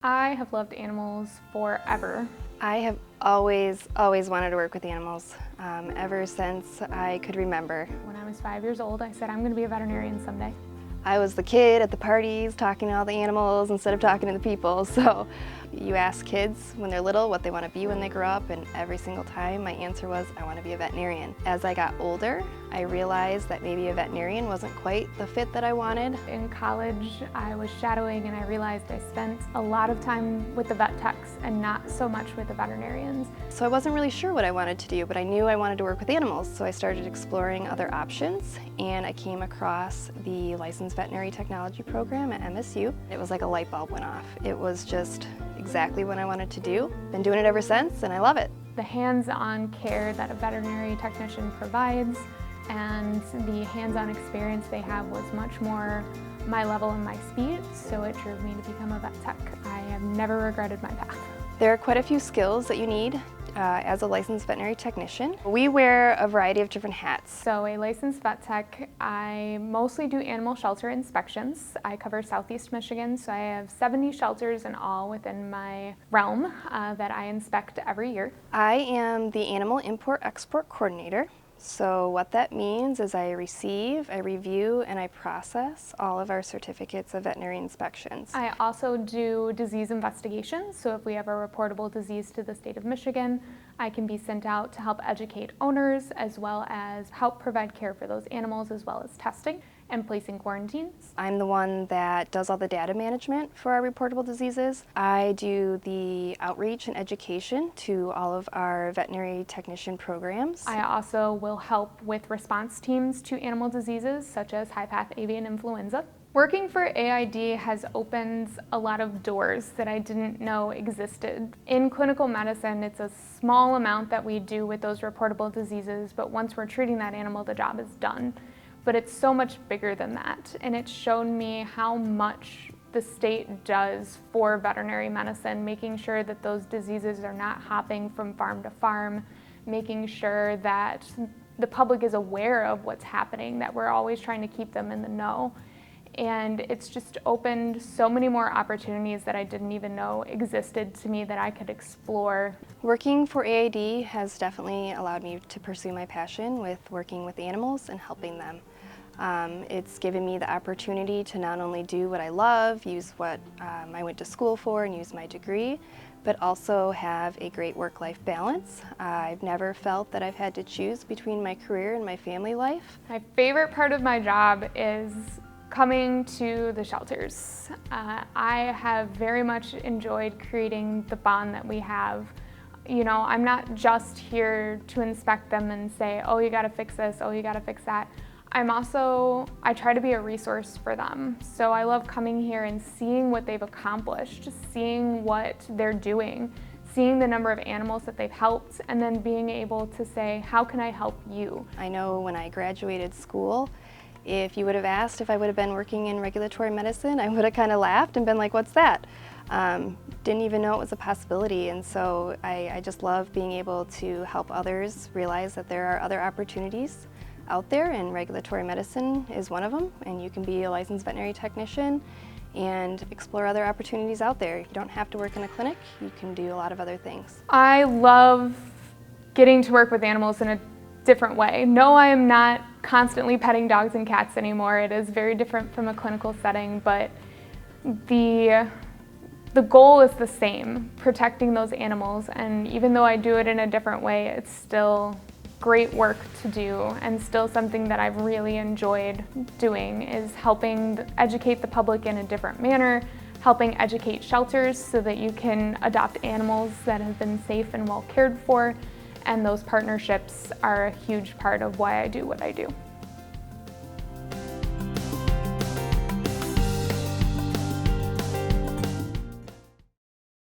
I have loved animals forever. I have always wanted to work with animals, ever since I could remember. When I was 5 years old, I said, I'm going to be a veterinarian someday. I was the kid at the parties talking to all the animals instead of talking to the people. So you ask kids when they're little what they want to be when they grow up, and every single time my answer was, I want to be a veterinarian. As I got older, I realized that maybe a veterinarian wasn't quite the fit that I wanted. In college, I was shadowing and I realized I spent a lot of time with the vet techs and not so much with the veterinarians. So I wasn't really sure what I wanted to do, but I knew I wanted to work with animals. So I started exploring other options, and I came across the Licensed Veterinary Technology program at MSU. It was like a light bulb went off. It was just exactly what I wanted to do. Been doing it ever since, and I love it. The hands-on care that a veterinary technician provides and the hands-on experience they have was much more my level and my speed, so it drove me to become a vet tech. I have never regretted my path. There are quite a few skills that you need as a licensed veterinary technician. We wear a variety of different hats. So a licensed vet tech, I mostly do animal shelter inspections. I cover Southeast Michigan, so I have 70 shelters in all within my realm that I inspect every year. I am the Animal Import-Export Coordinator. So what that means is I receive, I review, and I process all of our certificates of veterinary inspections. I also do disease investigations, so if we have a reportable disease to the state of Michigan, I can be sent out to help educate owners as well as help provide care for those animals as well as testing and placing quarantines. I'm the one that does all the data management for our reportable diseases. I do the outreach and education to all of our veterinary technician programs. I also will help with response teams to animal diseases such as high-path avian influenza. Working for AID has opened a lot of doors that I didn't know existed. In clinical medicine, it's a small amount that we do with those reportable diseases, but once we're treating that animal, the job is done. But it's so much bigger than that, and it's shown me how much the state does for veterinary medicine, making sure that those diseases are not hopping from farm to farm, making sure that the public is aware of what's happening, that we're always trying to keep them in the know. And it's just opened so many more opportunities that I didn't even know existed to me that I could explore. Working for AID has definitely allowed me to pursue my passion with working with animals and helping them. It's given me the opportunity to not only do what I love, use what I went to school for and use my degree, but also have a great work-life balance. I've never felt that I've had to choose between my career and my family life. My favorite part of my job is coming to the shelters. I have very much enjoyed creating the bond that we have. You know, I'm not just here to inspect them and say, oh, you gotta fix this, oh, you gotta fix that. I try to be a resource for them. So I love coming here and seeing what they've accomplished, seeing what they're doing, seeing the number of animals that they've helped, and then being able to say, how can I help you? I know when I graduated school, if you would have asked if I would have been working in regulatory medicine, I would have kind of laughed and been like, what's that? Didn't even know it was a possibility, and so I just love being able to help others realize that there are other opportunities out there, and regulatory medicine is one of them, and you can be a licensed veterinary technician and explore other opportunities out there. You don't have to work in a clinic, you can do a lot of other things. I love getting to work with animals in a different way. No, I am not constantly petting dogs and cats anymore. It is very different from a clinical setting, but the goal is the same, protecting those animals, and even though I do it in a different way, it's still great work to do, and still something that I've really enjoyed doing is helping educate the public in a different manner, helping educate shelters so that you can adopt animals that have been safe and well cared for, and those partnerships are a huge part of why I do what I do.